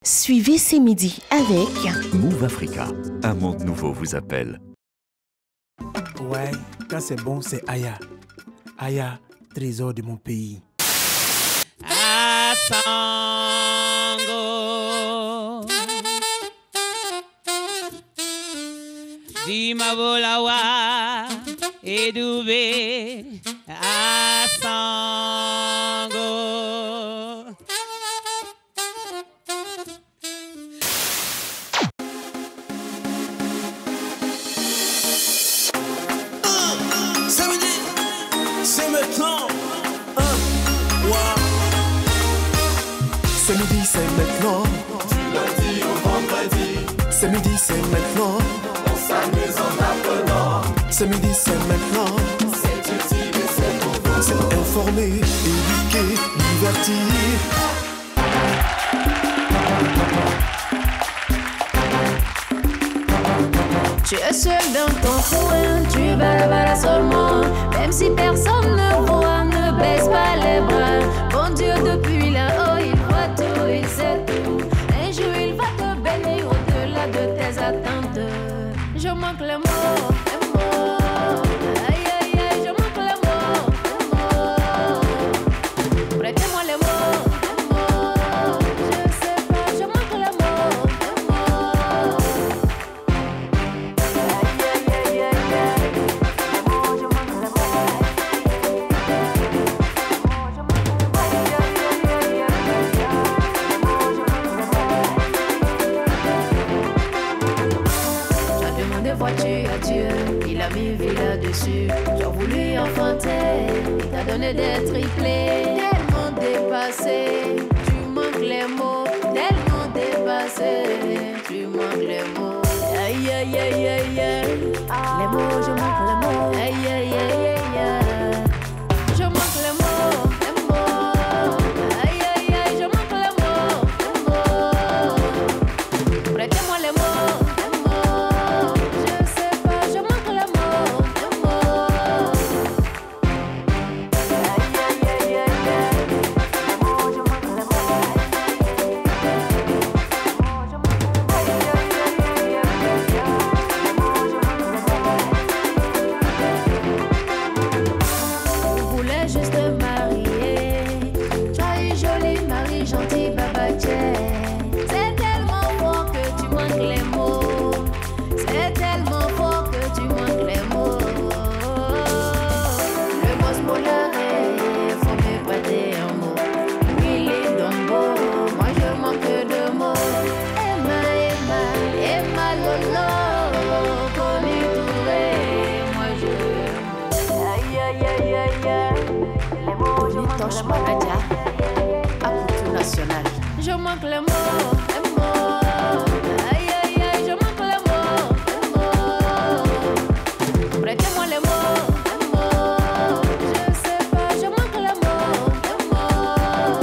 Suivez ces midis avec Move Africa, un monde nouveau vous appelle. Ouais, quand c'est bon, c'est Aya. Aya, trésor de mon pays. Asango Dimabolawa Edube Asango. C'est maintenant. Ce midi, c'est maintenant. Du lundi au vendredi. Ce midi, c'est maintenant. On s'amuse en apprenant. Ce midi, c'est maintenant. C'est utile et c'est nouveau. C'est informer, éduquer, divertir. Tu es seul dans ton coin, tu balabala seulement. Même si personne ne voit, ne baisse pas les bras. Bon Dieu, depuis là-haut, il voit tout, il sait tout. Un jour, il va te bénir au-delà de tes attentes. Je manque les mots, les mots. Aïe, aïe, aïe, je manque les mots, les mots. Prêtez-moi les mots, les mots. Je sais pas, je manque les mots, les mots. Voiture à Dieu, il a mis vie là-dessus. J'ai voulu enfanter, il t'a donné des triplés. Tellement dépassé, tu manques les mots. Tellement dépassé, tu manques les mots. Aïe, aïe, aïe, aïe, aïe. Les mots, je manque les mots. Aïe, aïe, aïe, aïe, aïe. Je manque les mots, les mots. Aïe, aïe, aïe, je manque les mots, les mots. Prêtez-moi les mots. Je manque les mots, les mots. Aïe, aïe, aïe, je manque les mots, les mots. Prêtez-moi les mots, les mots. Je sais pas, je manque les mots, les mots.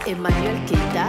Emmanuel Keita.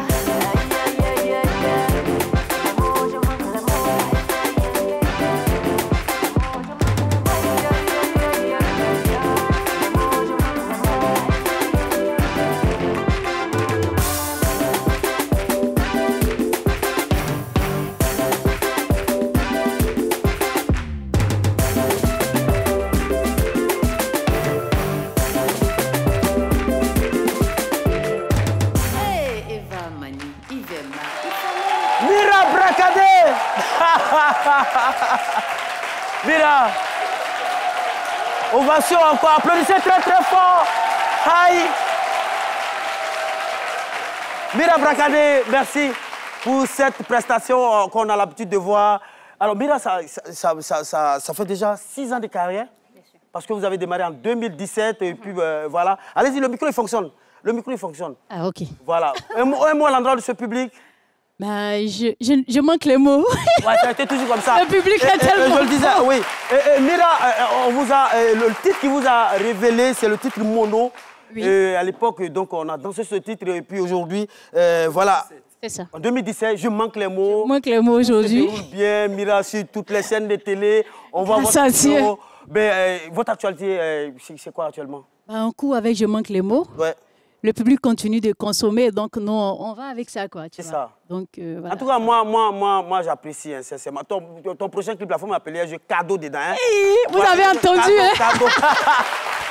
Mira, ovation encore, applaudissez très très fort. Aïe. Mira Bracadé, merci pour cette prestation qu'on a l'habitude de voir. Alors Mira, ça fait déjà 6 ans de carrière, parce que vous avez démarré en 2017 et puis voilà. Allez-y, le micro il fonctionne. Le micro il fonctionne. Ah ok. Voilà. Un mot à l'endroit de ce public. Ben, je manque les mots. Ouais, ça a été toujours comme ça. Le public est tellement... Je le disais, oui. Mira, on vous a, le titre qui vous a révélé, c'est le titre Mono. Oui. À l'époque, donc, on a dansé ce titre et puis aujourd'hui, voilà. C'est ça. En 2017, je manque les mots. Je manque les mots aujourd'hui. Ça se déroule bien, Mira, sur toutes les chaînes de télé. On voit votre vidéo. Ben, votre actualité, c'est quoi actuellement? Un coup avec Je manque les mots. Ouais. le public continue de consommer. Donc, nous, on va avec ça, quoi. C'est ça. Donc, voilà. En tout cas, moi j'apprécie, hein, sincèrement. Ton prochain clip, la fois, m'appelait, je cadeau dedans. Hein. Vous avez entendu, cadeau.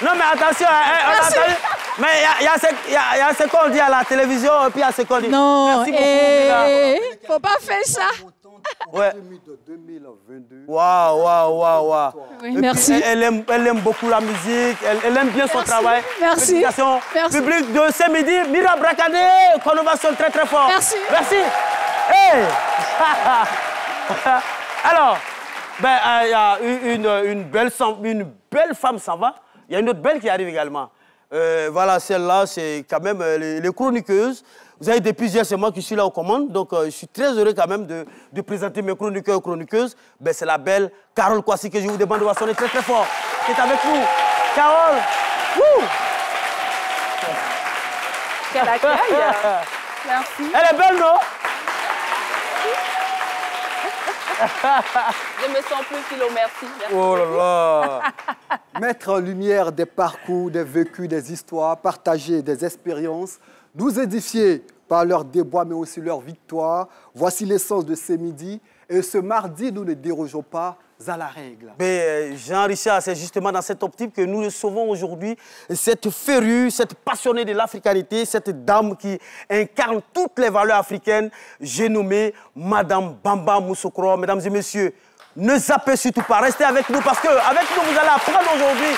Non, mais attention, on a entendu. Mais il y a ce qu'on dit à la télévision, et puis il y a ce qu'on dit. Non, merci faut pas faire ça. Ouais. 2022. Waouh. Oui, merci. Elle aime beaucoup la musique, elle aime bien son travail. Merci. Félicitations. Public de ce midi, Mira Bracadé, qu'on ovation très très fort. Merci. Hey. Alors, il y a une belle femme s'en va. Il y a une autre belle qui arrive également. Voilà, celle-là, c'est quand même les chroniqueuses. Vous avez depuis hier, c'est moi qui suis là aux commandes. Donc, je suis très heureux quand même de présenter mes chroniqueurs et chroniqueuses. C'est la belle Carole Kwasi que je vous demande de sonner très très fort. Qui est avec nous. Carole. Wouh. Quel accueil. Merci. Elle est belle, non? Je me sens plus philo, merci. Oh là là. Mettre en lumière des parcours, des vécus, des histoires, partager des expériences, nous édifier par leurs déboires, mais aussi leurs victoires. Voici l'essence de ce midi. Et ce mardi, nous ne dérogeons pas à la règle. Mais Jean-Richard, c'est justement dans cette optique que nous recevons aujourd'hui cette férue, cette passionnée de l'africanité, cette dame qui incarne toutes les valeurs africaines. J'ai nommé Madame Bamba Moussokro. Mesdames et messieurs, ne zappez surtout pas. Restez avec nous parce qu'avec nous, vous allez apprendre aujourd'hui.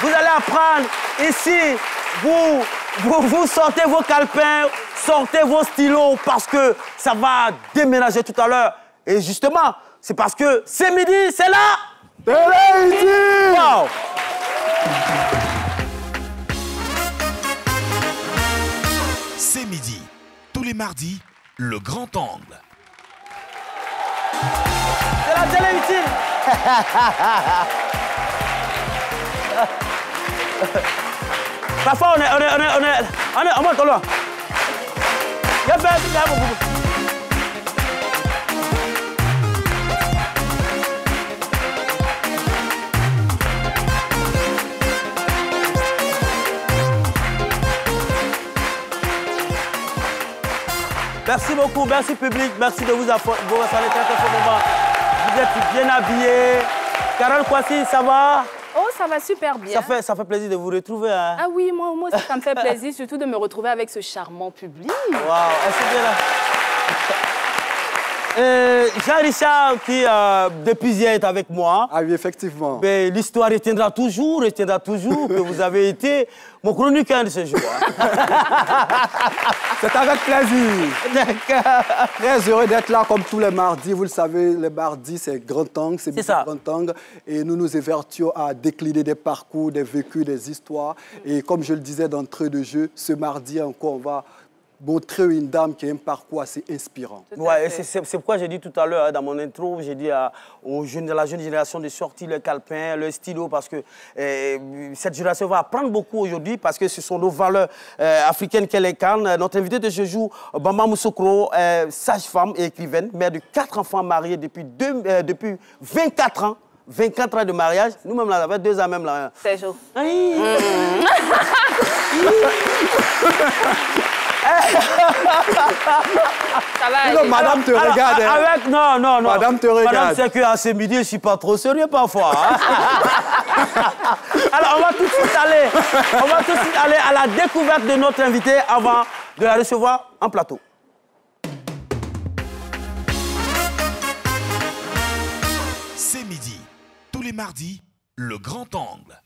Vous allez apprendre ici. Vous sortez vos calepins, sortez vos stylos parce que ça va déménager tout à l'heure. Et justement, c'est parce que c'est midi, c'est là. Wow. C'est midi. Tous les mardis, le grand angle. C'est la télé utile. Parfois, on est en mode loin. Merci beaucoup, merci public, merci de vous installer très très moment. Vous êtes bien habillés. Carole Kwasi, ça va? Oh, ça va super bien. Ça fait plaisir de vous retrouver. Hein? Ah oui, moi aussi, ça me fait plaisir, surtout de me retrouver avec ce charmant public. Waouh, est-ce bien là? Jean-Richard, qui depuis hier est avec moi. Ah oui, effectivement. L'histoire retiendra toujours que vous avez été mon chroniqueur de ce jour. Hein. C'est avec plaisir. Très heureux d'être là comme tous les mardis. Vous le savez, les mardis, c'est grand angle, c'est grand angle. Et nous nous évertuons à décliner des parcours, des vécus, des histoires. Et comme je le disais d'entrée de jeu, ce mardi encore, on va montrer une dame qui a un parcours assez inspirant. Ouais, c'est pourquoi j'ai dit tout à l'heure, dans mon intro, j'ai dit à la jeune génération de sortir le calepin, le stylo, parce que cette génération va apprendre beaucoup aujourd'hui, parce que ce sont nos valeurs africaines qu'elle incarne. Notre invité de ce jour, Bamba Moussokro, sage-femme et écrivaine, mère de 4 enfants mariés depuis 24 ans. 24 ans de mariage. Nous-mêmes, là, ça fait 2 ans même. Là. C'est chaud. Ça va non, madame te regarde. Non. Madame te regarde. Madame sait qu'à ce midi, je ne suis pas trop sérieux parfois. Hein? Alors, on va tout de suite aller à la découverte de notre invité avant de la recevoir en plateau. C'est midi. Tous les mardis, le grand angle.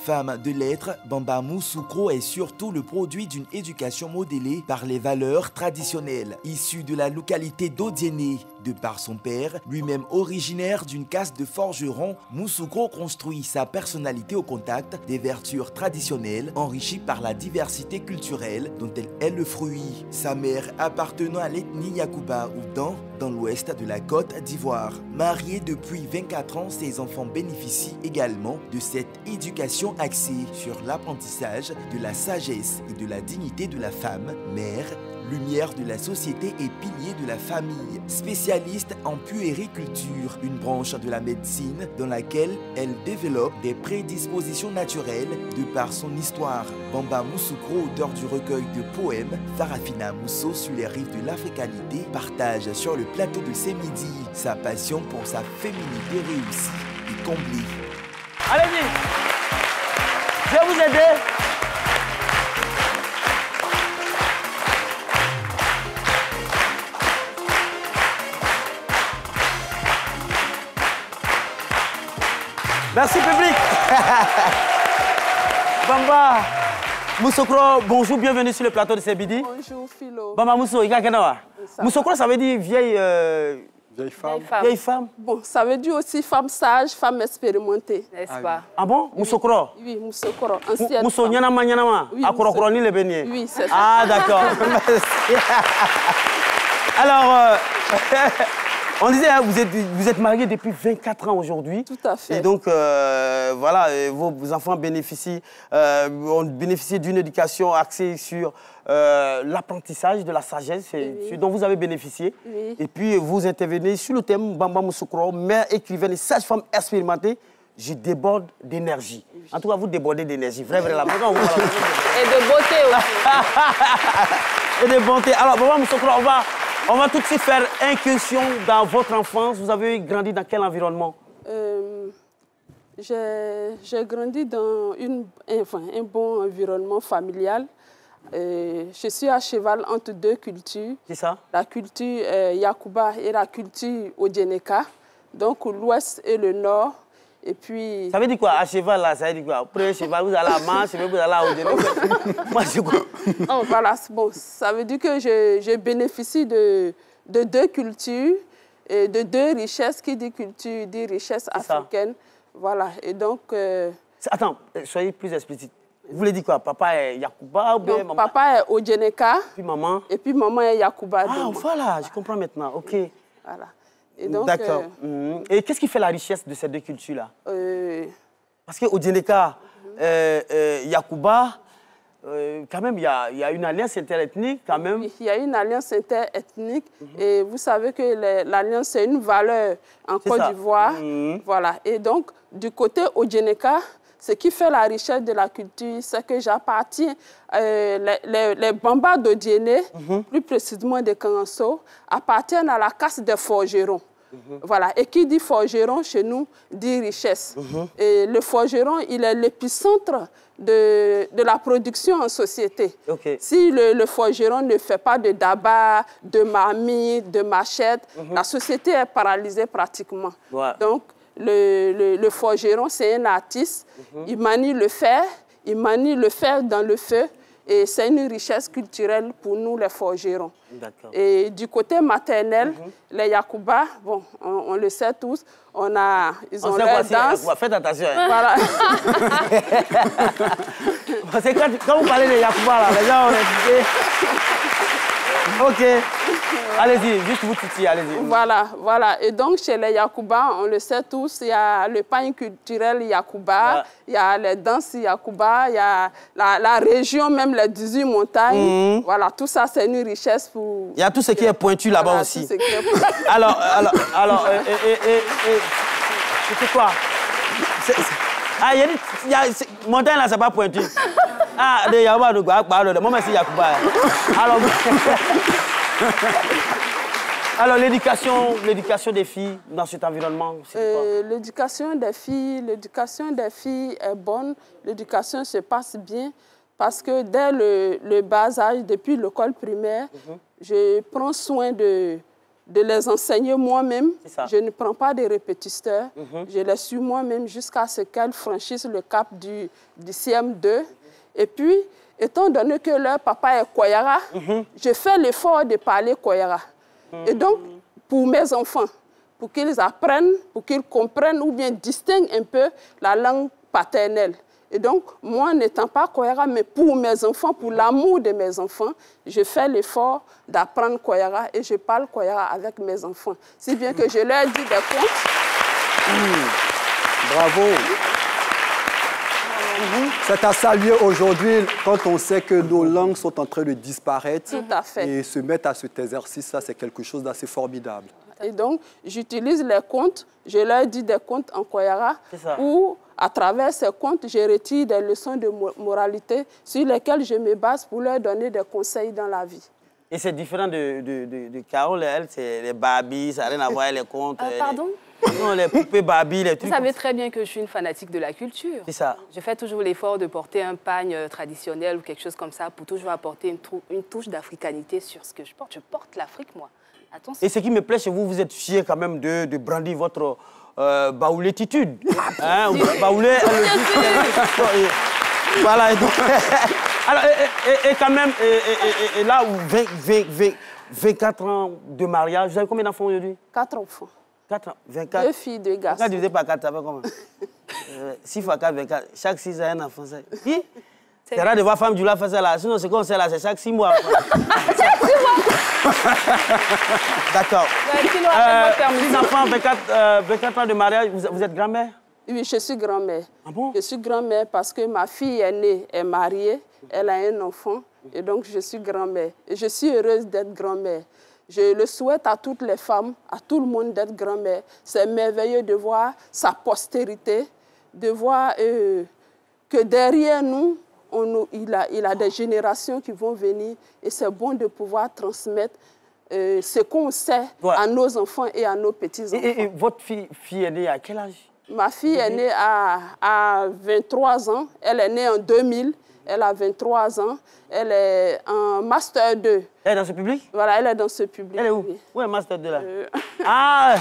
Femme de lettres, Bamba Moussokro est surtout le produit d'une éducation modélée par les valeurs traditionnelles. Issue de la localité d'Odiéné, de par son père, lui-même originaire d'une caste de forgeron, Moussokro construit sa personnalité au contact des vertus traditionnelles, enrichies par la diversité culturelle dont elle est le fruit. Sa mère appartenant à l'ethnie Yakuba ou Dan, dans l'ouest de la Côte d'Ivoire. Mariée depuis 24 ans, ses enfants bénéficient également de cette éducation axée sur l'apprentissage de la sagesse et de la dignité de la femme, mère, lumière de la société et pilier de la famille. Spécialiste en puériculture, une branche de la médecine dans laquelle elle développe des prédispositions naturelles de par son histoire. Bamba Mousoukro, auteur du recueil de poèmes Farafina Mousso sur les rives de l'africanité, partage sur le plateau de C'est Midi sa passion pour sa féminité réussie et comblée. Allez-y, je vais vous aider. Merci public. Bamba Moussokro, bonjour, bienvenue sur le plateau de C'est Midi. Bonjour Philo. Bamba Mousso, Moussokro, ça veut dire vieille femme. Vieille femme. Bon, ça veut dire aussi femme sage, femme expérimentée, n'est-ce pas? Ah bon? Moussokro? Oui, Moussokro, ancienne Mousso, Nyanama, Nyanama. Oui, Akorokroni, le beignet. Oui, c'est ça. Ah, d'accord. Alors, on disait, hein, vous êtes mariés depuis 24 ans aujourd'hui. Tout à fait. Et donc, voilà, vos enfants bénéficient, ont bénéficié d'une éducation axée sur l'apprentissage de la sagesse, ce dont vous avez bénéficié. Oui. Et puis, vous intervenez sur le thème Bamba Moussokro, mère écrivaine et sage-femme expérimentée. Je déborde d'énergie. Oui. En tout cas, vous débordez d'énergie. Vrai, là. Et de beauté aussi. Et de bonté. Alors, Bamba Moussokro, on va tout de suite faire incursion dans votre enfance. Vous avez grandi dans quel environnement? J'ai grandi dans un bon environnement familial. Je suis à cheval entre deux cultures. C'est ça? La culture Yakuba et la culture Odjeneka. Donc l'ouest et le nord. Et puis... Ça veut dire quoi? À cheval, là, ça veut dire quoi? Premier cheval, vous allez à Manche, vous allez à Odjeneka. Moi, je crois. Oh, voilà, bon, ça veut dire que je bénéficie de deux cultures et de deux richesses. Qui dit culture, dit richesse africaine. Voilà, et donc... Attends, soyez plus explicite. Vous voulez dire quoi? Papa est Yakuba ou bien maman? Papa est Odjeneka. Puis maman? Et puis maman est Yakuba. Ah, voilà, je comprends maintenant, ok. Voilà. D'accord. Et qu'est-ce qui fait la richesse de ces deux cultures-là? Parce qu'au Odjeneka, Yakuba, quand même, il y a une alliance interethnique, quand même. Oui, il y a une alliance interethnique. Et vous savez que l'alliance, c'est une valeur en Côte d'Ivoire. Voilà. Et donc, du côté Odjeneka, ce qui fait la richesse de la culture, c'est que j'appartiens, les Bambas d'Odiéné, plus précisément des Kanganso, appartiennent à la caste des forgerons. Voilà. Et qui dit forgeron chez nous dit richesse. Et le forgeron, il est l'épicentre de la production en société. Si le forgeron ne fait pas de daba, de marmite, de machette, la société est paralysée pratiquement. Donc, le forgeron, c'est un artiste. Il manie le fer dans le feu. Et c'est une richesse culturelle pour nous, les forgerons. Et du côté maternel, les Yakuba, bon, on le sait tous, ils ont leur danse. Faites attention. Hein. Voilà. Parce que quand vous parlez des Yakuba, là, les gens ont... Ok. Allez-y, juste vous titiller, allez-y. Voilà, voilà. Et donc, chez les Yakuba, on le sait tous, il y a le pain culturel Yakuba, il y a les danses Yakuba, il y a la région, même les 18 montagnes. Voilà, tout ça, c'est une richesse pour... Il y a tout ce qui est pointu là-bas aussi. Alors, c'est quoi? Ah, il y a montagne là, c'est pas pointu. Ah, il y a moi, c'est Yakuba. Alors, l'éducation des filles dans cet environnement, c'est quoi? L'éducation des filles est bonne. L'éducation se passe bien parce que dès le bas âge, depuis l'école primaire, je prends soin de les enseigner moi-même. Je ne prends pas de répétiteurs. Je les suis moi-même jusqu'à ce qu'elles franchissent le cap du CM2. Et puis, étant donné que leur papa est Koyara, je fais l'effort de parler Koyara. Et donc, pour mes enfants, pour qu'ils apprennent, pour qu'ils comprennent ou bien distinguent un peu la langue paternelle. Et donc, moi, n'étant pas Koyara, mais pour mes enfants, pour l'amour de mes enfants, je fais l'effort d'apprendre Koyara et je parle Koyara avec mes enfants. Si bien que je leur dis des contes. Bravo. C'est à saluer aujourd'hui quand on sait que nos langues sont en train de disparaître. Tout à fait. Et se mettre à cet exercice-là, c'est quelque chose d'assez formidable. Et donc, j'utilise les contes, je leur dis des contes en Koyara, où, à travers ces contes, je retire des leçons de moralité sur lesquelles je me base pour leur donner des conseils dans la vie. Et c'est différent de Carole, elle, c'est les Barbie, ça n'a rien à voir avec les contes. Pardon? Non, les poupées Barbie, les trucs. Vous savez très bien que je suis une fanatique de la culture. C'est ça. Je fais toujours l'effort de porter un pagne traditionnel ou quelque chose comme ça pour toujours apporter une touche d'africanité sur ce que je porte. Je porte l'Afrique, moi. Attention. Et ce qui me plaît chez vous, vous êtes fiers quand même de brandir votre baoulétitude. Hein, baoulé, voilà. Et, donc, alors, et quand même, et là, 24 ans de mariage, vous avez combien d'enfants aujourd'hui? 4 enfants. 4 ans, 24. 2 filles, 2 garçons. Quand divisé par 4, ça fait combien? 6 fois 4, 24. Chaque 6 a un enfant. C'est rare de voir femme du la faire ça là. Sinon, ce qu'on sait là, c'est chaque 6 mois. Chaque 6 mois. D'accord. 6 enfants, 24 ans de mariage. Vous êtes grand-mère? Oui, je suis grand-mère. Ah bon? Je suis grand-mère parce que ma fille aînée est mariée, elle a un enfant, et donc je suis grand-mère. Et je suis heureuse d'être grand-mère. Je le souhaite à toutes les femmes, à tout le monde d'être grand-mère. C'est merveilleux de voir sa postérité, de voir que derrière nous, il a des générations qui vont venir, et c'est bon de pouvoir transmettre ce qu'on sait à nos enfants et à nos petits-enfants. Et votre fille est née à quel âge? Ma fille est née à 23 ans. Elle est née en 2000. Elle a 23 ans. Elle est en Master 2. Elle est dans ce public? Voilà, elle est dans ce public. Elle est où? Où est Master 2 là? Ah!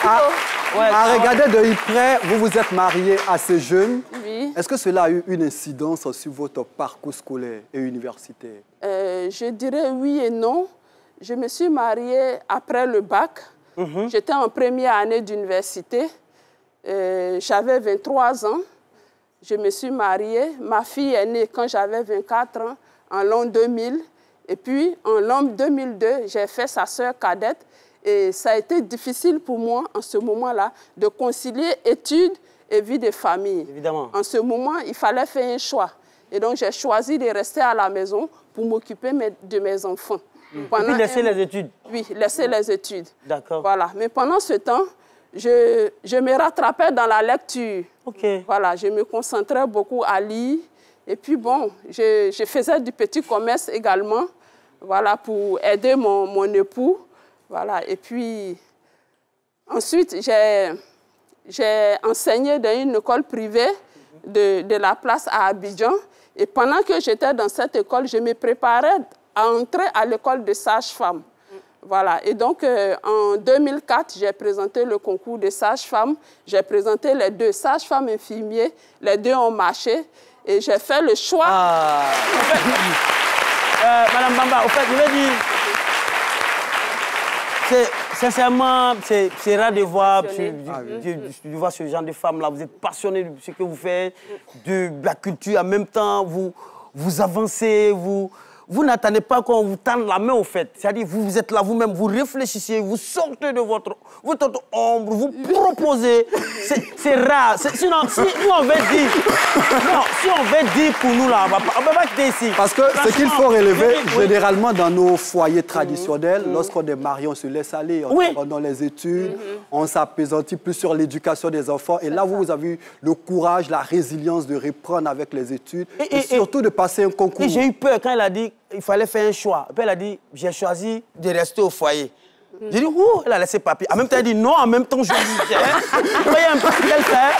Alors, à regarder de près, vous vous êtes mariée assez jeune. Oui. Est-ce que cela a eu une incidence sur votre parcours scolaire et universitaire? Je dirais oui et non. Je me suis mariée après le bac. J'étais en première année d'université. J'avais 23 ans. Je me suis mariée. Ma fille est née quand j'avais 24 ans, en l'an 2000. Et puis, en l'an 2002, j'ai fait sa sœur cadette. Et ça a été difficile pour moi, en ce moment-là, de concilier études et vie de famille. Évidemment. En ce moment, il fallait faire un choix. Et donc, j'ai choisi de rester à la maison pour m'occuper de mes enfants. Et puis laisser les études? Oui, laisser les études. D'accord. Voilà. Mais pendant ce temps, je me rattrapais dans la lecture. OK. Voilà, je me concentrais beaucoup à lire. Et puis bon, je faisais du petit commerce également, voilà, pour aider mon époux. Voilà. Et puis, ensuite, j'ai enseigné dans une école privée de la place à Abidjan. Et pendant que j'étais dans cette école, je me préparais à entrer à l'école de sage-femme. Voilà. Et donc, en 2004, j'ai présenté le concours de sage-femme. J'ai présenté les 2 sages-femmes infirmiers. Les 2 ont marché. Et j'ai fait le choix. Madame Bamba, au fait, je veux dire, sincèrement, c'est rare de voir ce genre de femmes-là. Vous êtes passionnée de ce que vous faites, de la culture. En même temps, vous avancez, vous n'attendez pas qu'on vous tende la main, au fait. C'est-à-dire, vous êtes là vous-même, vous réfléchissez, vous sortez de votre ombre, vous proposez. C'est rare. Sinon, si on veut dire... Non, si on veut dire pour nous, là, on ne peut pas quitter ici. Parce que ce qu'il faut relever, généralement, dans nos foyers traditionnels, lorsqu'on est marié, on se laisse aller, on abandonne les études, on s'appesantit plus sur l'éducation des enfants. Et là, vous avez eu le courage, la résilience de reprendre avec les études et surtout de passer un concours. Et j'ai eu peur quand elle a dit qu'il fallait faire un choix. Puis elle a dit, j'ai choisi de rester au foyer. J'ai dit, ouh, elle a laissé papier. En même temps, elle a dit non, en même temps, je disais. Vous voyez un peu ce qu'elle fait.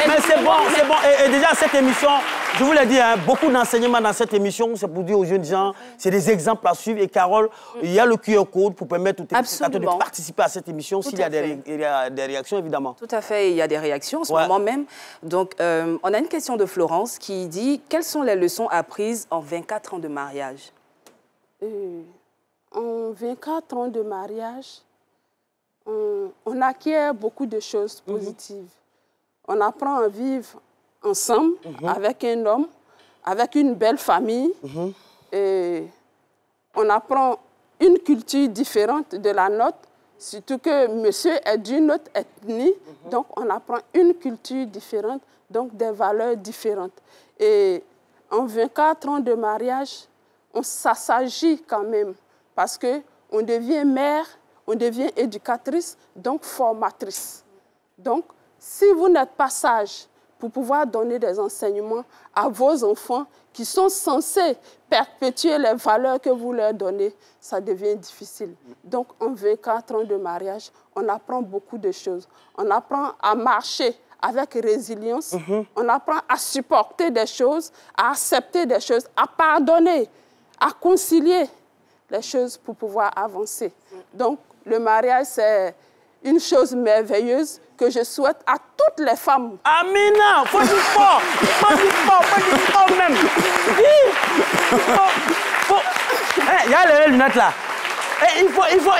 Mais c'est bon, c'est bon. Et déjà, cette émission, je vous l'ai dit, hein, beaucoup d'enseignements dans cette émission, c'est pour dire aux jeunes gens, c'est des exemples à suivre. Et Carole, il y a le QR code pour permettre aux téléspectateurs de participer à cette émission s'il y a des réactions, évidemment. Tout à fait, il y a des réactions en ce moment même. Donc, on a une question de Florence qui dit « Quelles sont les leçons apprises en 24 ans de mariage ?» En 24 ans de mariage, on acquiert beaucoup de choses positives. On apprend à vivre ensemble avec un homme, avec une belle famille. Et on apprend une culture différente de la nôtre, Surtout que monsieur est d'une autre ethnie, donc on apprend une culture différente, donc des valeurs différentes. Et en 24 ans de mariage, ça s'agit quand même, parce qu'on devient mère, on devient éducatrice, donc formatrice. Donc, si vous n'êtes pas sage pour pouvoir donner des enseignements à vos enfants qui sont censés perpétuer les valeurs que vous leur donnez, ça devient difficile. Donc, en 24 ans de mariage, on apprend beaucoup de choses. On apprend à marcher avec résilience, on apprend à supporter des choses, à accepter des choses, à pardonner, à concilier les choses pour pouvoir avancer. Donc, le mariage, c'est une chose merveilleuse que je souhaite à toutes les femmes. Amina, faut du fort, faut du fort même. Il y a les lunettes là. Il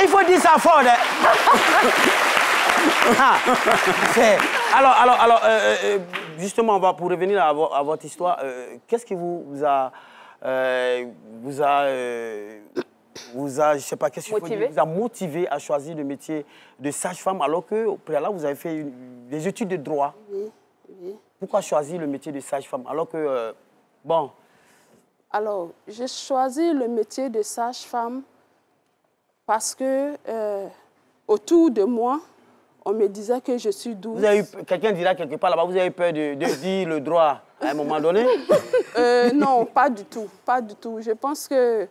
faut dire ça fort. Alors, justement, pour revenir à votre histoire, qu'est-ce qui vous a je sais pas, qu'est-ce qu'il faut dire, vous a motivé à choisir le métier de sage-femme alors qu'au préalable, vous avez fait des études de droit? Oui. Pourquoi choisir le métier de sage-femme alors que, bon... Alors, j'ai choisi le métier de sage-femme parce que autour de moi, on me disait que je suis douce. Quelqu'un dira quelque part là-bas, vous avez peur de dire le droit à un moment donné? Non, pas du tout, pas du tout. Je pense que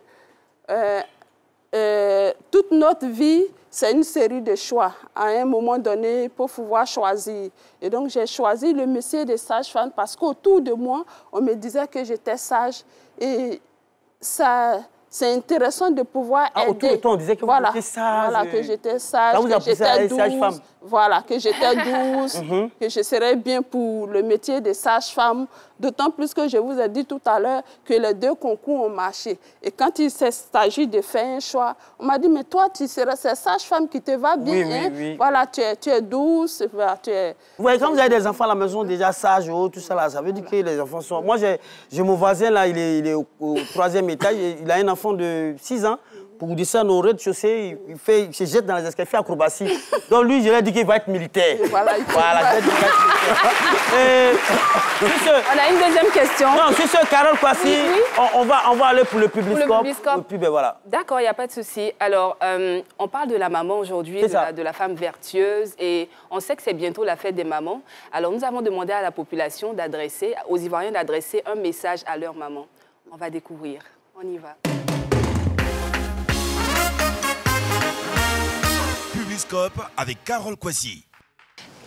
toute notre vie, c'est une série de choix. À un moment donné, pour pouvoir choisir. Et donc, j'ai choisi le métier de sage-femme parce qu'autour de moi, on me disait que j'étais sage. Et ça, c'est intéressant de pouvoir aider. Autour de toi, on disait que vous étiez sage. Voilà, que j'étais sage, que j'étais douce. Voilà, que j'étais douce, que je serais bien pour le métier de sage-femme. D'autant plus que je vous ai dit tout à l'heure que les deux concours ont marché. Et quand il s'agit de faire un choix, on m'a dit, mais toi, tu serais cette sage-femme qui te va bien. Oui. Voilà, tu es douce. Tu es... Vous voyez, quand vous avez des enfants à la maison déjà sages, tout ça, là, ça veut dire que les enfants sont... Moi, j'ai mon voisin, là, il est au 3e étage, il a un enfant de 6 ans. Pour descendre au rez-de-chaussée, il se jette dans les escaliers, il fait acrobatie. Donc lui, je lui ai dit qu'il va être militaire. Voilà, On a une deuxième question. Non, c'est sûr, Carole Kwasi, on va aller pour le Publiscope. Voilà. D'accord, il n'y a pas de souci. Alors, on parle de la maman aujourd'hui, de la femme vertueuse, et on sait que c'est bientôt la fête des mamans. Alors, nous avons demandé à la population d'adresser, aux Ivoiriens d'adresser un message à leur maman. On va découvrir. On y va. Publiscope avec Carole Kwasi.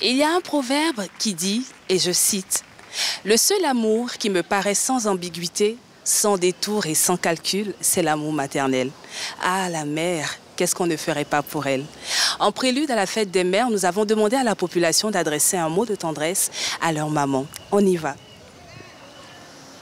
Il y a un proverbe qui dit, et je cite, « Le seul amour qui me paraît sans ambiguïté, sans détour et sans calcul, c'est l'amour maternel. Ah, la mère, qu'est-ce qu'on ne ferait pas pour elle ?» En prélude à la fête des mères, nous avons demandé à la population d'adresser un mot de tendresse à leur maman. On y va.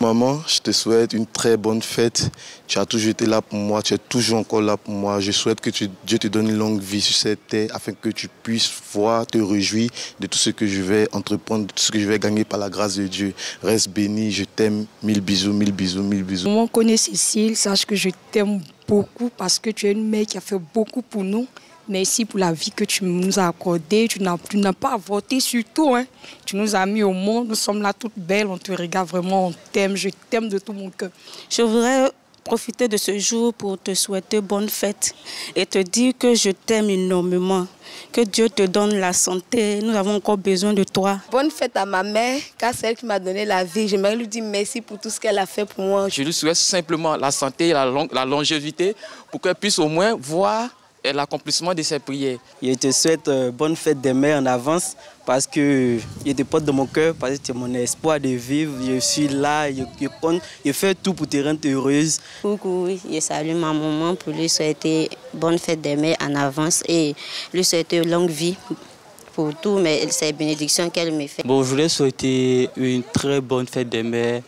Maman, je te souhaite une très bonne fête. Tu as toujours été là pour moi, tu es toujours encore là pour moi. Je souhaite que Dieu te donne une longue vie sur cette terre afin que tu puisses voir, te réjouir de tout ce que je vais entreprendre, de tout ce que je vais gagner par la grâce de Dieu. Reste béni, je t'aime. 1000 bisous, 1000 bisous, 1000 bisous. Maman connaît Cécile, sache que je t'aime beaucoup parce que tu es une mère qui a fait beaucoup pour nous. Merci pour la vie que tu nous as accordée. Tu n'as pas avorté surtout. Hein. Tu nous as mis au monde. Nous sommes là toutes belles. On te regarde vraiment. On t'aime. Je t'aime de tout mon cœur. Je voudrais profiter de ce jour pour te souhaiter bonne fête et te dire que je t'aime énormément. Que Dieu te donne la santé. Nous avons encore besoin de toi. Bonne fête à ma mère, car c'est elle qui m'a donné la vie. J'aimerais lui dire merci pour tout ce qu'elle a fait pour moi. Je lui souhaite simplement la santé et la longévité pour qu'elle puisse au moins voir l'accomplissement de ses prières. Je te souhaite bonne fête des mères en avance parce que je te porte de mon cœur, parce que tu es mon espoir de vivre. Je suis là, je fais tout pour te rendre heureuse. Coucou, je salue ma maman pour lui souhaiter bonne fête des mères en avance et lui souhaiter longue vie pour tout, mais ces bénédictions qu'elle me fait. Bon, je voulais souhaiter une très bonne fête des mères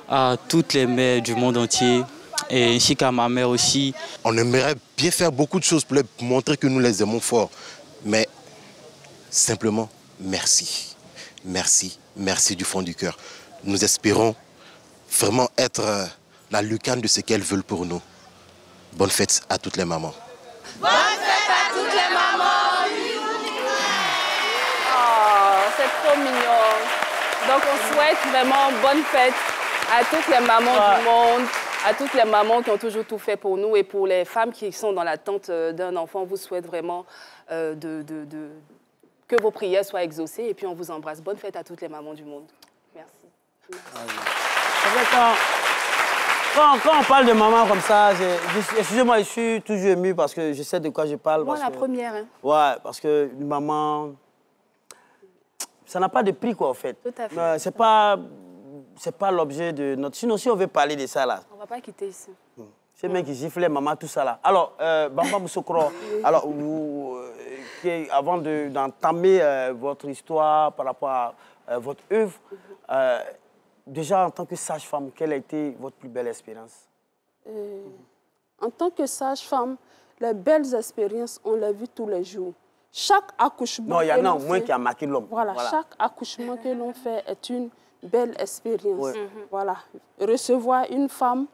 à toutes les mères du monde entier. Et ainsi qu'à ma mère aussi. On aimerait bien faire beaucoup de choses pour leur montrer que nous les aimons fort. Mais simplement, merci. Merci, merci du fond du cœur. Nous espérons vraiment être la lucarne de ce qu'elles veulent pour nous. Bonne fête à toutes les mamans. Bonne fête à toutes les mamans. trop mignon. Donc, on souhaite vraiment bonne fête à toutes les mamans du monde, à toutes les mamans qui ont toujours tout fait pour nous et pour les femmes qui sont dans l'attente d'un enfant. On vous souhaite vraiment que vos prières soient exaucées et puis on vous embrasse. Bonne fête à toutes les mamans du monde. Merci. Quand on parle de maman comme ça, excusez-moi, je suis toujours ému parce que je sais de quoi je parle. Moi, la première. Hein. Ouais, parce que une maman, ça n'a pas de prix, quoi, en fait. Tout à fait. C'est pas l'objet de notre... Sinon, si on veut parler de ça, là... On ne va pas quitter ici. C'est le mec qui gifle maman, tout ça, là. Alors, Bamba Moussokro, alors, avant d'entamer votre histoire par rapport à votre œuvre, déjà, en tant que sage-femme, quelle a été votre plus belle expérience? En tant que sage-femme, les belles expériences, on les vit tous les jours. Chaque accouchement... Non, il y en a au moins qui a marqué l'homme. Voilà, chaque accouchement que l'on fait est une belle expérience. Ouais. Voilà. Recevoir une femme,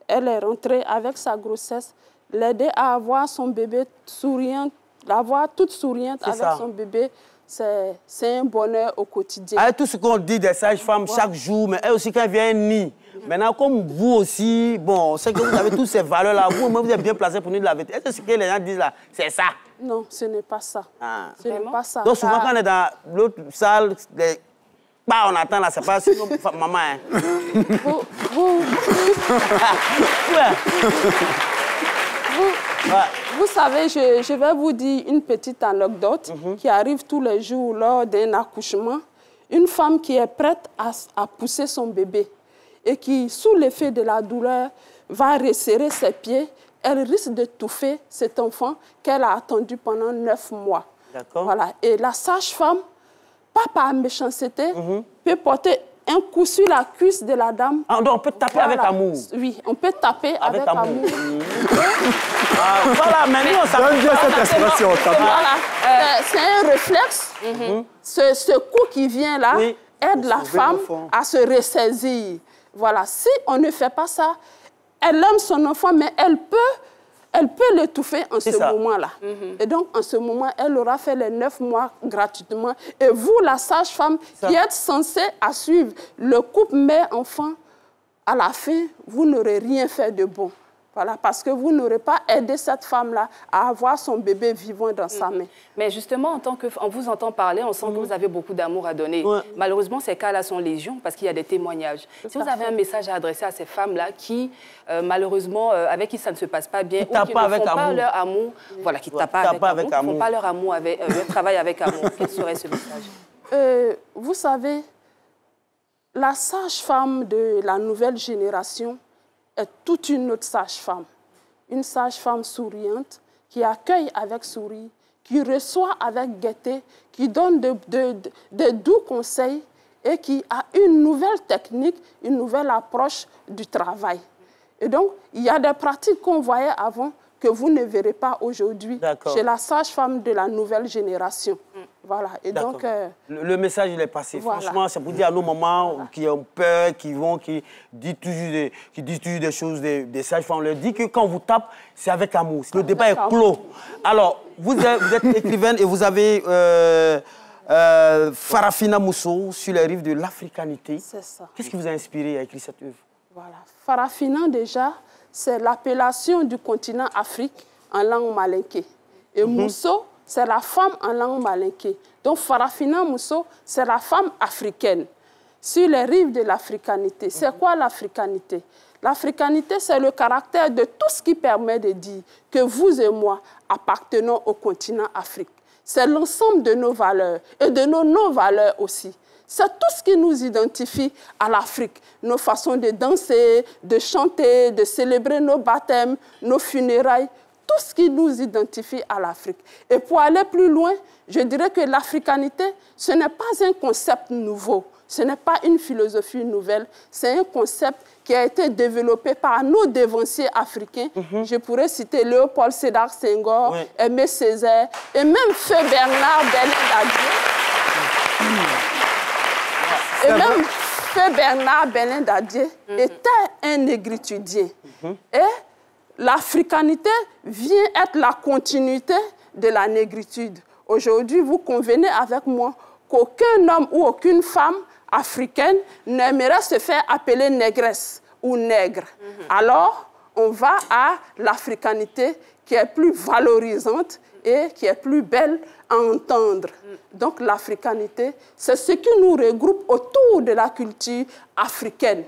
elle est rentrée avec sa grossesse, l'aider à avoir son bébé souriante, l'avoir toute souriante avec son bébé, c'est un bonheur au quotidien. Avec tout ce qu'on dit des sages-femmes chaque jour, mais elle aussi quand elle vient un nid. Maintenant, comme vous aussi, bon, on sait que vous avez toutes ces valeurs-là, vous êtes bien placé pour nous de la vérité. Est-ce que ce que les gens disent là, c'est ça? Non, ce n'est pas ça. Ce n'est pas ça. Donc souvent quand on est dans l'autre salle, on attend là, c'est pas sinon maman. Hein. Vous savez, je vais vous dire une petite anecdote qui arrive tous les jours lors d'un accouchement. Une femme qui est prête à pousser son bébé et qui, sous l'effet de la douleur, va resserrer ses pieds, elle risque d'étouffer cet enfant qu'elle a attendu pendant 9 mois. Voilà. Et la sage-femme, pas par méchanceté, peut porter un coup sur la cuisse de la dame. Ah, donc on peut taper avec amour. Oui, on peut taper avec amour. Voilà, maintenant on s'appelle cette expression. Voilà. C'est un réflexe. Ce coup qui vient là aide la femme à se ressaisir. Voilà, si on ne fait pas ça, elle aime son enfant, mais elle peut l'étouffer en ce moment-là. Et donc, en ce moment, elle aura fait les 9 mois gratuitement. Et vous, la sage-femme, qui êtes censée à suivre le couple mère-enfant, à la fin, vous n'aurez rien fait de bon. Voilà, parce que vous n'aurez pas aidé cette femme-là à avoir son bébé vivant dans sa main. Mais justement, on vous entend parler, on sent que vous avez beaucoup d'amour à donner. Malheureusement, ces cas-là sont légion parce qu'il y a des témoignages. Si vous avez un message à adresser à ces femmes-là qui, malheureusement, avec qui ça ne se passe pas bien, ou qui ne font pas leur amour, voilà, qui ne tapent pas avec amour, qui ne font pas leur amour, leur travail avec amour, quel serait ce message? Vous savez, la sage-femme de la nouvelle génération est toute une autre sage-femme. Une sage-femme souriante, qui accueille avec sourire, qui reçoit avec gaieté, qui donne de doux conseils et qui a une nouvelle technique, une nouvelle approche du travail. Et donc, il y a des pratiques qu'on voyait avant que vous ne verrez pas aujourd'hui chez la sage-femme de la nouvelle génération. Voilà. Et donc, le message, il est passé. Voilà. Franchement, c'est pour dire à nos mamans qui ont peur, qui disent toujours des choses, des sages-femmes. On leur dit que quand on vous tape, c'est avec amour. Le débat est clos. Alors, vous êtes écrivaine et vous avez Farafina Mousso sur les rives de l'africanité. C'est ça. Qu'est-ce qui vous a inspiré à écrire cette œuvre? Voilà. Farafina, déjà, c'est l'appellation du continent Afrique en langue malinké. Et Mousso, c'est la femme en langue malinké. Donc, Farafina Mousso, c'est la femme africaine. Sur les rives de l'africanité. C'est quoi l'africanité? L'africanité, c'est le caractère de tout ce qui permet de dire que vous et moi appartenons au continent Afrique. C'est l'ensemble de nos valeurs et de nos non-valeurs aussi. C'est tout ce qui nous identifie à l'Afrique. Nos façons de danser, de chanter, de célébrer nos baptêmes, nos funérailles. Tout ce qui nous identifie à l'Afrique. Et pour aller plus loin, je dirais que l'africanité, ce n'est pas un concept nouveau. Ce n'est pas une philosophie nouvelle. C'est un concept qui a été développé par nos dévanciers africains. Je pourrais citer Léopold Sédar Senghor, Aimé Césaire et même Feu Bernard Bénin Dadier. Et même Feu Bernard Bénin Dadier était un négritudien. Et l'africanité vient être la continuité de la négritude. Aujourd'hui, vous convenez avec moi qu'aucun homme ou aucune femme africaine n'aimerait se faire appeler négresse ou nègre. Alors, on va à l'africanité qui est plus valorisante et qui est plus belle à entendre. Donc l'africanité, c'est ce qui nous regroupe autour de la culture africaine.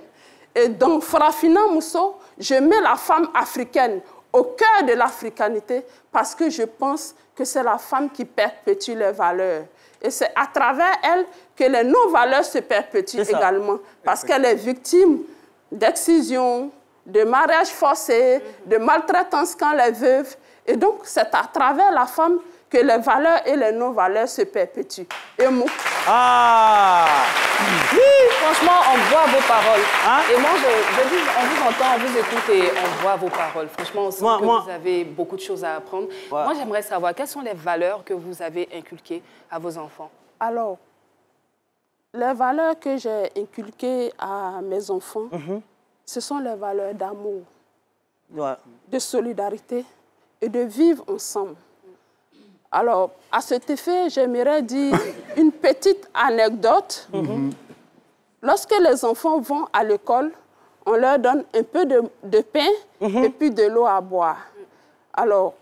Et dans Farafina Mousso, je mets la femme africaine au cœur de l'africanité parce que je pense que c'est la femme qui perpétue les valeurs. Et c'est à travers elle que les non-valeurs se perpétuent également. Parce qu'elle est victime d'excision, de mariage forcé, de maltraitance quand elle est veuve. Et donc, c'est à travers la femme que les valeurs et les non-valeurs se perpétuent. Et moi... Ah oui, franchement, on voit vos paroles. Hein? Et moi, je dis, on vous entend, on vous écoute et on voit vos paroles. Franchement, on sent que vous avez beaucoup de choses à apprendre. Ouais. Moi, j'aimerais savoir, quelles sont les valeurs que vous avez inculquées à vos enfants? Alors, les valeurs que j'ai inculquées à mes enfants, ce sont les valeurs d'amour, de solidarité et de vivre ensemble. Alors, à cet effet, j'aimerais dire une petite anecdote. Lorsque les enfants vont à l'école, on leur donne un peu de pain et puis de l'eau à boire. Alors,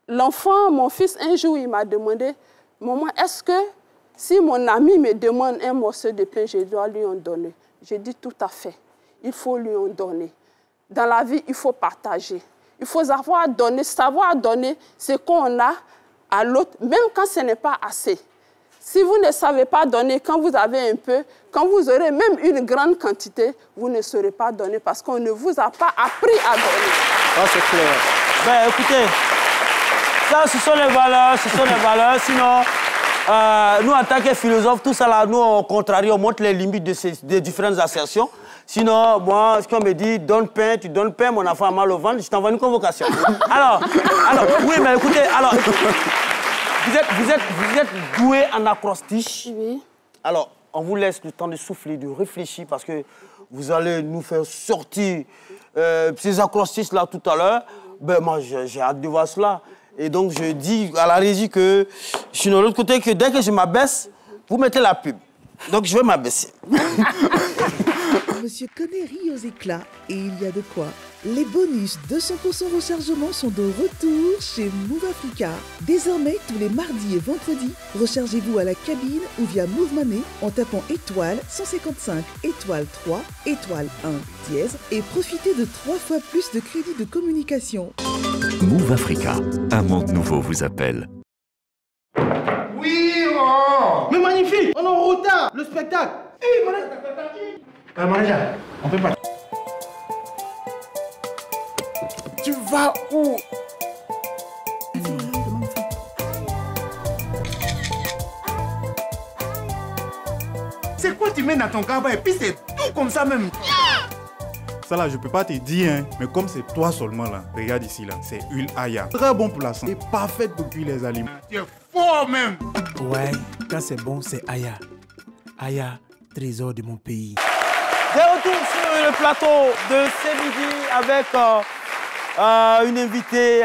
l'enfant, mon fils, un jour, il m'a demandé, « Maman, est-ce que si mon ami me demande un morceau de pain, je dois lui en donner ?» J'ai dit, « Tout à fait, il faut lui en donner. Dans la vie, il faut partager. Il faut savoir donner ce qu'on a à l'autre, même quand ce n'est pas assez. Si vous ne savez pas donner quand vous avez un peu, quand vous aurez même une grande quantité, vous ne saurez pas donner parce qu'on ne vous a pas appris à donner. » Ah, c'est clair. Ben, écoutez, ça, ce sont les valeurs, Sinon, nous, en tant que philosophes, tout ça, là, nous, on contrarie, on montre les limites des différentes assertions. Sinon, moi, ce qu'on me dit, donne pain, tu donnes pain, mon enfant a mal au ventre, je t'envoie une convocation. Alors, oui, mais écoutez, alors, vous êtes doué en acrostiche. Oui. Alors, on vous laisse le temps de souffler, de réfléchir, parce que vous allez nous faire sortir ces acrostiches-là tout à l'heure. Ben, moi, j'ai hâte de voir cela. Et donc, je dis à la régie que je suis de l'autre côté, que dès que je m'abaisse, vous mettez la pub. Donc, je vais m'abaisser. Monsieur Connet rit aux éclats et il y a de quoi. Les bonus 200% rechargement sont de retour chez Move Africa. Désormais, tous les mardis et vendredis, rechargez-vous à la cabine ou via Move Money en tapant étoile 155 étoile 3 étoile 1 dièse et profitez de 3 fois plus de crédits de communication. Move Africa, un monde nouveau vous appelle. Oui, oh. Mais magnifique, on est en retard, le spectacle. Manager, on peut pas. Tu vas où? C'est quoi tu mets dans ton cabas et puis c'est tout comme ça même? Ça là, je peux pas te dire, hein, mais comme c'est toi seulement là, regarde ici là, c'est huile Aya. Très bon pour la santé, parfaite pour cuire les aliments. Tu es fort même. Ouais, quand c'est bon, c'est Aya. Aya, trésor de mon pays. De retour sur le plateau de ce midi avec une invitée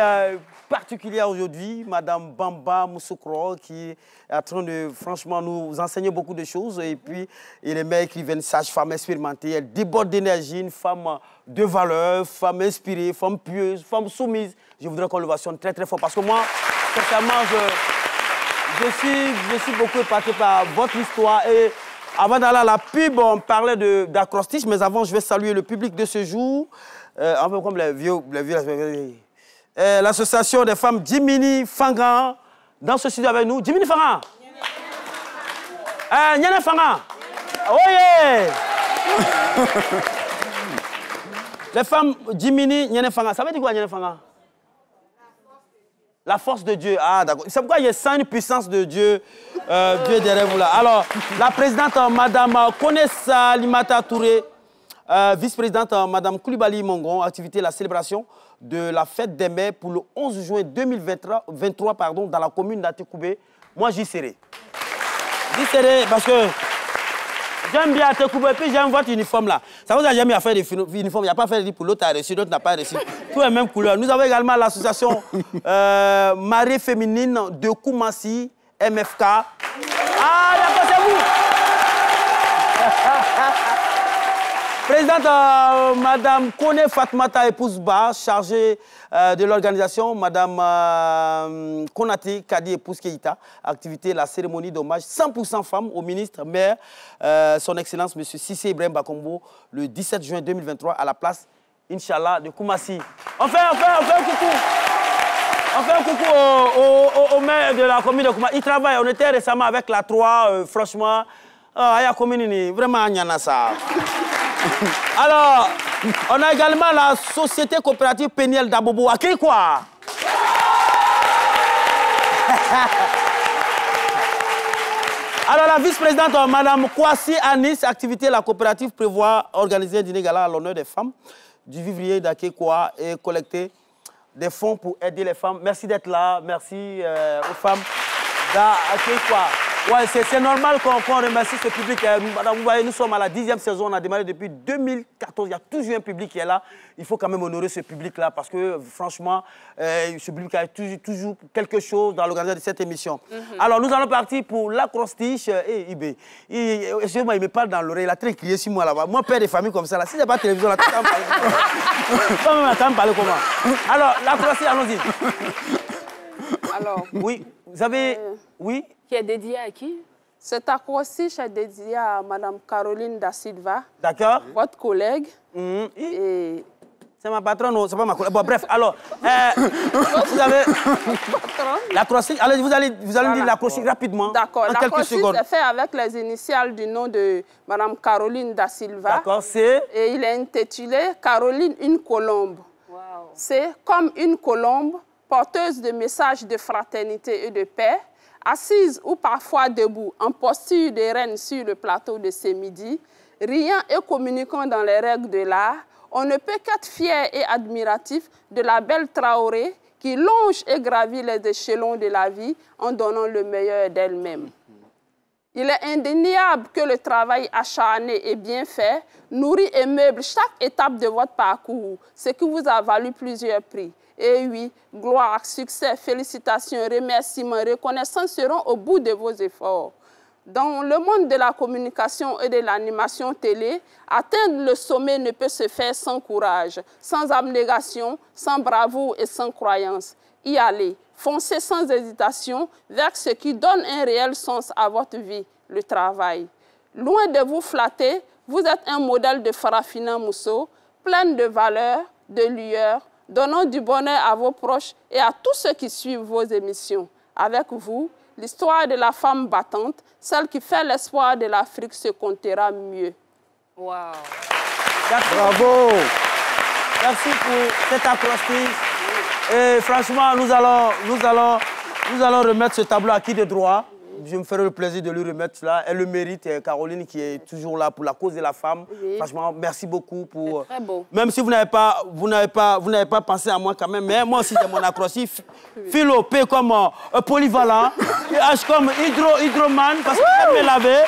particulière aujourd'hui, Madame Bamba Mousoukro, qui est en train de, franchement, nous enseigner beaucoup de choses. Et puis, il est mère écrivaine, sage-femme expérimentée. Elle déborde d'énergie, une femme de valeur, femme inspirée, femme pieuse, femme soumise. Je voudrais qu'on le ovationne très, très fort. Parce que moi, sincèrement, je suis beaucoup épaté par votre histoire. Et avant d'aller à la pub, on parlait d'acrostiche, mais avant, je vais saluer le public de ce jour. Un peu comme les vieux l'association des femmes Jimini Fangan, dans ce studio avec nous. Jimini Fangan. Nyane Fangan. Oh yeah. Les femmes Jimini Nyane Fangan. Ça veut dire quoi, Nyane Fangan? La force de Dieu. Ah, d'accord. C'est pourquoi il y a ça, une puissance de Dieu, Dieu derrière vous là. Alors, la présidente, Madame Konessa Limata Touré, vice-présidente, Madame Koulibaly Mongon, activité la célébration de la fête des mères pour le 11 juin 2023 dans la commune d'Atekoubé. Moi, j'y serai. J'y serai parce que j'aime bien Atekoubé, puis j'aime votre uniforme là. Ça vous a jamais à faire des uniformes. Il n'y a pas fait pour l'autre a reçu, l'autre n'a pas reçu. Tous les mêmes couleurs. Nous avons également l'association Marée Féminine de Koumassi, MFK. Ah, d'accord, c'est vous. Présidente, Madame Kone Fatmata, épouse Ba, chargée de l'organisation. Madame Konate Kadi, épouse Keïta. Activité, la cérémonie d'hommage 100% femmes au ministre, maire, son Excellence, M. Sissé Ibrahim Bakombo, le 17 juin 2023, à la place, Inch'Allah, de Koumassi. On fait un coucou. On fait un coucou au maire de la commune de Koumassi. Il travaille, on était récemment avec la 3, franchement, Aya commune, vraiment, il y en a ça. Alors, on a également la société coopérative Péniel d'Abobo. À qui quoi? Alors, la vice-présidente, Mme Kwasi Anis, activité, la coopérative prévoit organiser un dîner gala à l'honneur des femmes du vivrier d'Akékwa et collecter des fonds pour aider les femmes. Merci d'être là. Merci aux femmes d'Akékwa. Ouais, c'est normal qu'on remercie ce public. Vous voyez, nous sommes à la 10e saison, on a démarré depuis 2014. Il y a toujours un public qui est là. Il faut quand même honorer ce public-là parce que, franchement, ce public a toujours quelque chose dans l'organisation de cette émission. Alors, nous allons partir pour l'acrostiche. Excusez-moi, il me parle dans l'oreille, il a très crié sur moi là-bas. Moi, père de famille comme ça, là, si c'est pas télévision, là, tu vas me parler comment? Alors, l'acrostiche, allons-y. Alors, oui, vous avez... Oui. Qui est dédié à qui? Cet acrostiche est dédié à Mme Caroline Da Silva. D'accord. Votre collègue. Et... C'est ma patronne, non, c'est pas ma collègue. Bon, bref, alors, vous avez... L'acrostiche, allez, vous allez me dire l'acrostiche rapidement. D'accord. L'acrostiche est fait avec les initiales du nom de Mme Caroline Da Silva. D'accord, c'est... Et il est intitulé Caroline, une colombe. Wow. C'est comme une colombe, porteuse de messages de fraternité et de paix, assise ou parfois debout, en posture de reine sur le plateau de ce midi, riant et communiquant dans les règles de l'art, on ne peut qu'être fier et admiratif de la belle Traoré qui longe et gravit les échelons de la vie en donnant le meilleur d'elle-même. Il est indéniable que le travail acharné et bien fait nourrit et meuble chaque étape de votre parcours, ce qui vous a valu plusieurs prix. Et oui, gloire, succès, félicitations, remerciements, reconnaissance seront au bout de vos efforts. Dans le monde de la communication et de l'animation télé, atteindre le sommet ne peut se faire sans courage, sans abnégation, sans bravoure et sans croyance. Y aller, foncez sans hésitation vers ce qui donne un réel sens à votre vie, le travail. Loin de vous flatter, vous êtes un modèle de Farafina Mousso, plein de valeurs, de lueur, donnant du bonheur à vos proches et à tous ceux qui suivent vos émissions. Avec vous, l'histoire de la femme battante, celle qui fait l'espoir de l'Afrique, se comptera mieux. Wow. Bravo. Merci pour cet acrostiche. Et franchement, nous allons remettre ce tableau à qui de droit. Je me ferai le plaisir de lui remettre cela. Elle le mérite, Caroline, qui est toujours là pour la cause de la femme. Oui. Franchement, merci beaucoup pour... Très beau. Même si vous n'avez pas pensé à moi quand même, mais moi aussi j'ai mon acrostiche. Philo, P comme polyvalent, H comme hydroman, parce que j'aime me laver.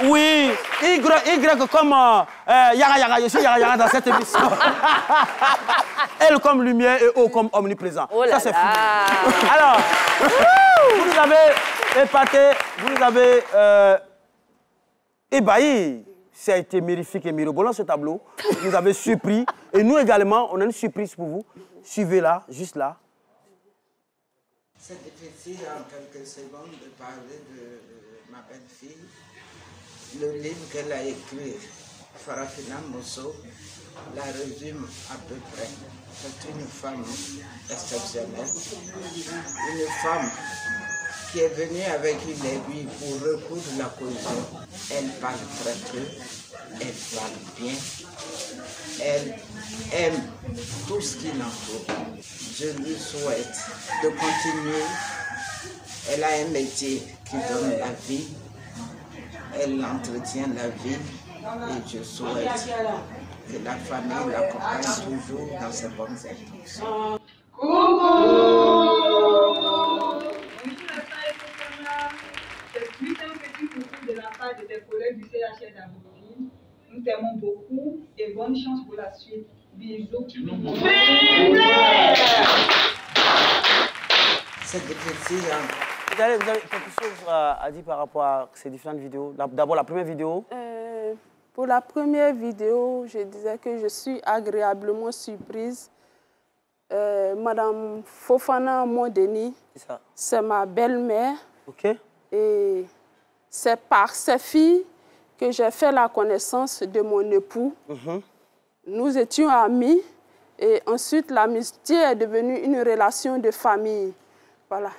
Oui, Y comme Yaga Yaga, je suis Yaga Yaga dans cette émission. L comme lumière et O comme omniprésent. Oh là ça, c'est fou. Alors, vous nous avez épaté, vous nous avez ébahi. Ça a été magnifique et mirobolant ce tableau. Vous nous avez surpris. Et nous également, on a une surprise pour vous. Suivez-la, juste là. C'est difficile en quelques secondes de parler de ma belle-fille. Le livre qu'elle a écrit, Farafina Mousso, la résume à peu près. C'est une femme exceptionnelle, une femme qui est venue avec une aiguille pour recoudre la cohésion. Elle parle très peu, elle parle bien, elle aime tout ce qui l'entoure. Je lui souhaite de continuer. Elle a un métier qui donne la vie. Elle entretient la vie et je souhaite que la famille l'accompagne toujours dans ses bonnes intentions. Coucou! C'est plus un petit coucou de la part de tes collègues du CHR d'Aboukine. Nous t'aimons beaucoup et bonne chance pour la suite. Bisous. C'est difficile Vous avez quelque chose à dire par rapport à ces différentes vidéos? D'abord, la première vidéo. Pour la première vidéo, je disais que je suis agréablement surprise. Madame Fofana Mondeni, c'est ma belle-mère. Et c'est par ses filles que j'ai fait la connaissance de mon époux. Nous étions amis et ensuite l'amitié est devenue une relation de famille. Voilà.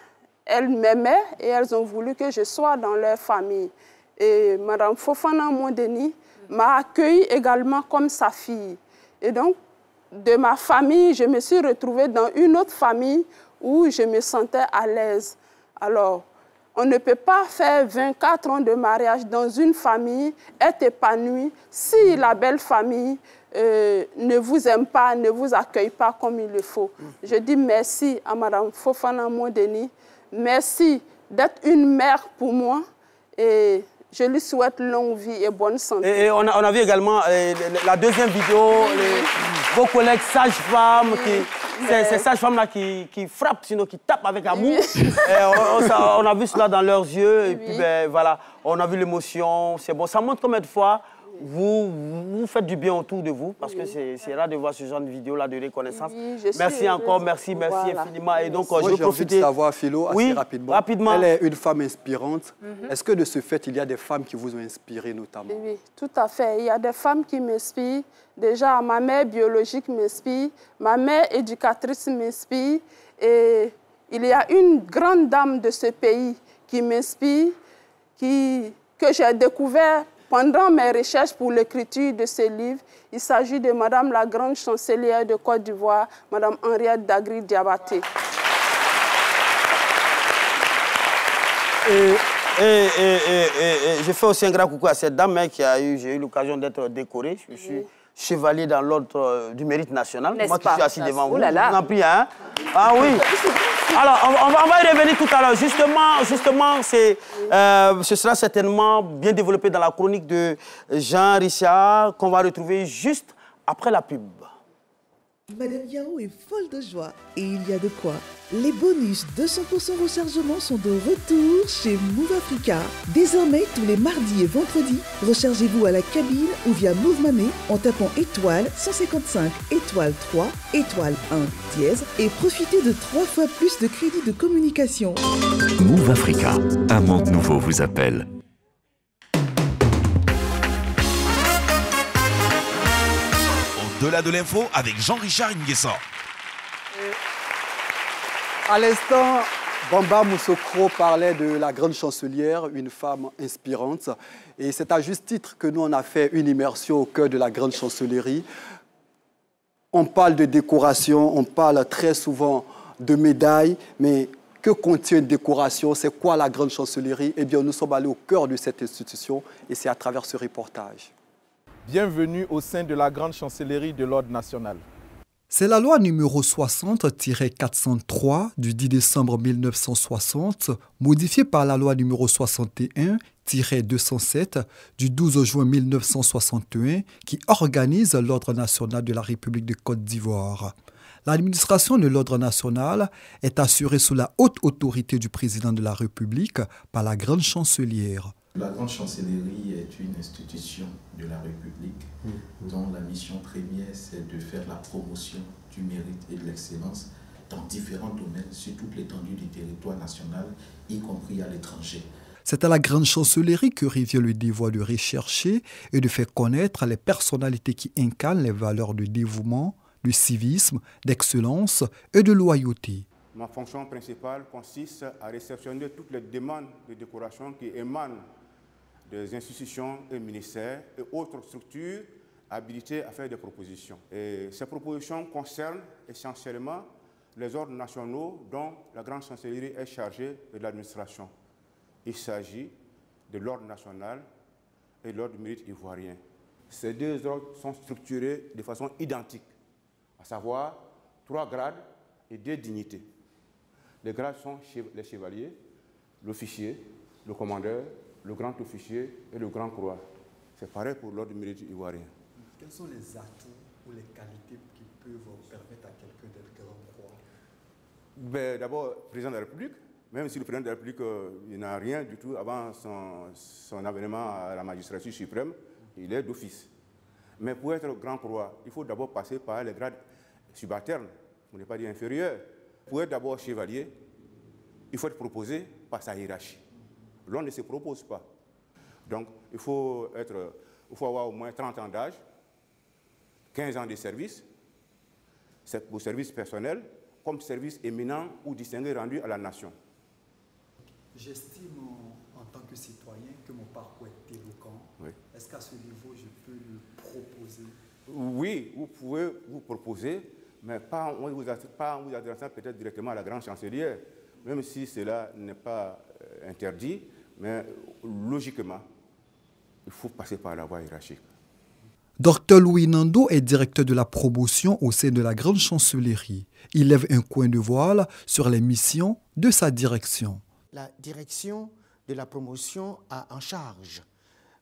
Elles m'aimaient et elles ont voulu que je sois dans leur famille. Et Madame Fofana Mondeni m'a accueillie également comme sa fille. Et donc, de ma famille, je me suis retrouvée dans une autre famille où je me sentais à l'aise. Alors, on ne peut pas faire 24 ans de mariage dans une famille, être épanoui, si la belle famille ne vous aime pas, ne vous accueille pas comme il le faut. Je dis merci à Madame Fofana Mondeni. Merci d'être une mère pour moi et je lui souhaite longue vie et bonne santé. Et on a vu également la deuxième vidéo, vos collègues sages-femmes, ces sages-femmes-là qui frappent, sinon qui tapent avec amour. On a vu cela dans leurs yeux et puis ben, voilà, on a vu l'émotion, c'est bon. Ça montre combien de fois vous faites du bien autour de vous, parce que c'est rare de voir ce genre de vidéo-là de reconnaissance. Merci encore, merci infiniment. Et donc, je vais profiter de savoir, Philo, assez rapidement. Elle est une femme inspirante. Est-ce que de ce fait, il y a des femmes qui vous ont inspiré notamment? Oui, tout à fait. Il y a des femmes qui m'inspirent. Déjà, ma mère biologique m'inspire, ma mère éducatrice m'inspire. Et il y a une grande dame de ce pays qui m'inspire, que j'ai découvert pendant mes recherches pour l'écriture de ce livre. Il s'agit de Madame la grande chancelière de Côte d'Ivoire, Madame Henriette Dagri Diabaté. Je fais aussi un grand coucou à cette dame j'ai eu l'occasion d'être décorée. Je suis chevalier dans l'ordre du mérite national. Moi qui suis assis devant vous. Je vous en prie, hein? Ah oui. Alors, on va y revenir tout à l'heure. Justement, ce sera certainement bien développé dans la chronique de Jean Richard, qu'on va retrouver juste après la pub. Madame Yao est folle de joie et il y a de quoi. Les bonus 200% rechargement sont de retour chez Move Africa. Désormais, tous les mardis et vendredis, rechargez-vous à la cabine ou via Move Money en tapant étoile 155 étoile 3 étoile 1 dièse et profitez de 3 fois plus de crédits de communication. Move Africa, un monde nouveau vous appelle. Au-delà de l'info avec Jean-Richard Nguessa. À l'instant, Bamba Moussokro parlait de la grande chancelière, une femme inspirante. Et c'est à juste titre que nous, on a fait une immersion au cœur de la grande chancellerie. On parle de décoration, on parle très souvent de médailles, mais que contient une décoration? C'est quoi la grande chancellerie? Eh bien, nous sommes allés au cœur de cette institution et c'est à travers ce reportage. Bienvenue au sein de la grande chancellerie de l'ordre national. C'est la loi numéro 60-403 du 10 décembre 1960, modifiée par la loi numéro 61-207 du 12 juin 1961, qui organise l'ordre national de la République de Côte d'Ivoire. L'administration de l'ordre national est assurée sous la haute autorité du président de la République par la grande chancelière. La grande chancellerie est une institution de la République dont la mission première, c'est de faire la promotion du mérite et de l'excellence dans différents domaines sur toute l'étendue du territoire national, y compris à l'étranger. C'est à la grande chancellerie que revient le devoir de rechercher et de faire connaître les personnalités qui incarnent les valeurs de dévouement, de civisme, d'excellence et de loyauté. Ma fonction principale consiste à réceptionner toutes les demandes de décoration qui émanent des institutions et ministères et autres structures habilitées à faire des propositions. Et ces propositions concernent essentiellement les ordres nationaux dont la grande chancellerie est chargée de l'administration. Il s'agit de l'ordre national et de l'ordre du mérite ivoirien. Ces deux ordres sont structurés de façon identique, à savoir 3 grades et 2 dignités. Les grades sont les chevaliers, l'officier, le commandeur, le grand officier et le grand croix. C'est pareil pour l'ordre du mérite ivoirien. Quels sont les atouts ou les qualités qui peuvent permettre à quelqu'un d'être grand croix? D'abord, président de la République, Même si le président de la République il n'a rien du tout avant son avènement à la magistrature suprême, il est d'office. Mais pour être grand croix, il faut d'abord passer par les grades subalternes, on n'est pas dit inférieurs. Pour être d'abord chevalier, il faut être proposé par sa hiérarchie. L'on ne se propose pas. Donc, il faut avoir au moins 30 ans d'âge, 15 ans de service, c'est pour service personnel, comme service éminent ou distingué rendu à la nation. J'estime en tant que citoyen que mon parcours est éloquent. Oui. Est-ce qu'à ce niveau, je peux le proposer? Oui, vous pouvez vous proposer, mais pas en vous adressant peut-être directement à la grande chancelière, même si cela n'est pas interdit, mais logiquement, il faut passer par la voie hiérarchique. Dr Louis Nando est directeur de la promotion au sein de la Grande Chancellerie. Il lève un coin de voile sur les missions de sa direction. La direction de la promotion a en charge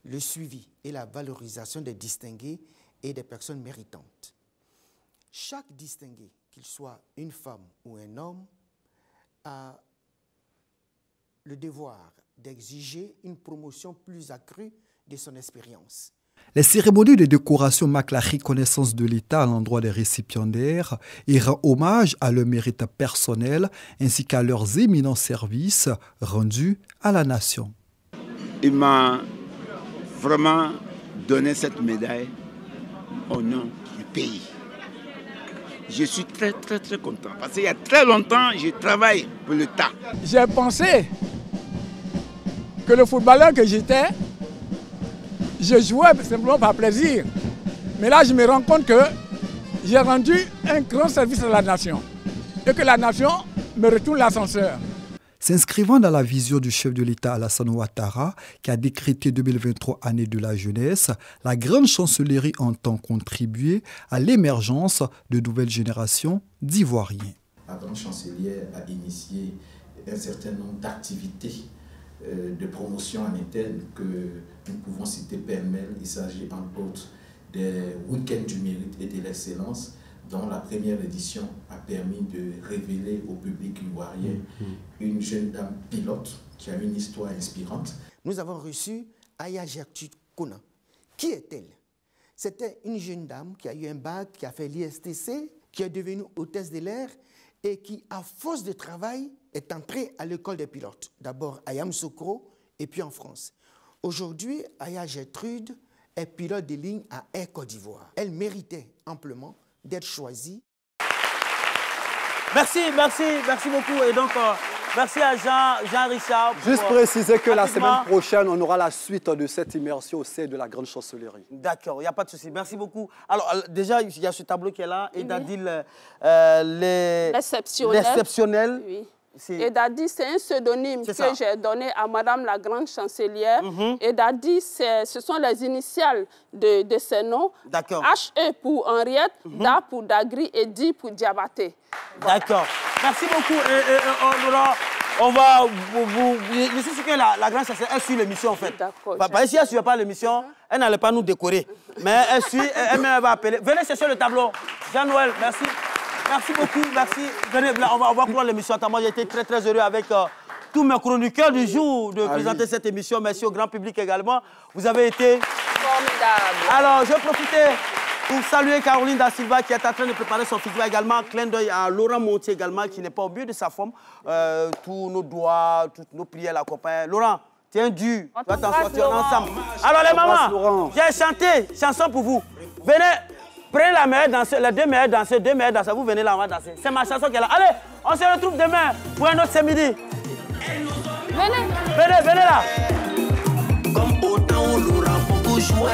le suivi et la valorisation des distingués et des personnes méritantes. Chaque distingué, qu'il soit une femme ou un homme, a le devoir d'exiger une promotion plus accrue de son expérience. Les cérémonies de décoration marquent la reconnaissance de l'État à l'endroit des récipiendaires et rend hommage à leur mérite personnel ainsi qu'à leurs éminents services rendus à la nation. Il m'a vraiment donné cette médaille au nom du pays. Je suis très content parce qu'il y a très longtemps, je travaille pour l'État. J'ai pensé que le footballeur que j'étais, je jouais simplement par plaisir. Mais là, je me rends compte que j'ai rendu un grand service à la nation et que la nation me retourne l'ascenseur. S'inscrivant dans la vision du chef de l'État Alassane Ouattara, qui a décrété 2023 année de la jeunesse, la Grande Chancellerie entend contribuer à l'émergence de nouvelles générations d'Ivoiriens. La Grande Chancelière a initié un certain nombre d'activités de promotion en interne que nous pouvons citer pêle-mêle. Il s'agit entre autres des week-ends du mérite et de l'excellence, dont la première édition a permis de révéler au public ivoirien une jeune dame pilote qui a une histoire inspirante. Nous avons reçu Aya Gertrude Kona. Qui est-elle? C'était une jeune dame qui a eu un bac, qui a fait l'ISTC, qui est devenue hôtesse de l'air et qui, à force de travail, est entrée à l'école des pilotes. D'abord à Yamoussoukro et puis en France. Aujourd'hui, Aya Gertrude est pilote de ligne à Air Côte d'Ivoire. Elle méritait amplement d'être choisie. Merci beaucoup. Et donc, merci à Jean-Richard. Juste préciser que la semaine prochaine, on aura la suite de cette immersion au sein de la Grande Chancellerie. D'accord, il n'y a pas de souci. Merci beaucoup. Alors, déjà, il y a ce tableau qui est là. Et Dadil, l'exceptionnel. Oui. Et Dadi, c'est un pseudonyme que j'ai donné à Madame la Grande Chancelière. Et Dadi, ce sont les initiales de ces noms. D'accord. H-E pour Henriette, Da pour Dagri et Di pour Diabaté. Voilà. D'accord. Merci beaucoup. On va je suis sûr que la Grande Chancelière, elle suit l'émission en fait. D'accord. Parce que si elle ne suivait pas l'émission, elle n'allait pas nous décorer. Mais elle suit, elle va appeler. Venez chercher le tableau. Jean-Noël, merci. Merci beaucoup, merci. Venez, on va clore l'émission. Moi, j'ai été très heureux avec tous mes chroniqueurs du jour de présenter cette émission. Merci au grand public également. Vous avez été formidable. Alors, je vais profiter pour saluer Caroline Da Silva qui est en train de préparer son festival également. Clin d'œil à Laurent Montier également qui n'est pas au mieux de sa forme. Tous nos doigts, toutes nos prières l'accompagnent. Laurent, tiens dur. On va t'en sortir ensemble. Alors les mamans, j'ai chanté chanson pour vous. Venez. Prenez la meilleure danseuse, les deux meilleures danseurs, vous venez là, on va danser. C'est ma chanson qui est là. Allez, on se retrouve demain pour un autre samedi. Venez là. Comme autant on l'aura beaucoup joué.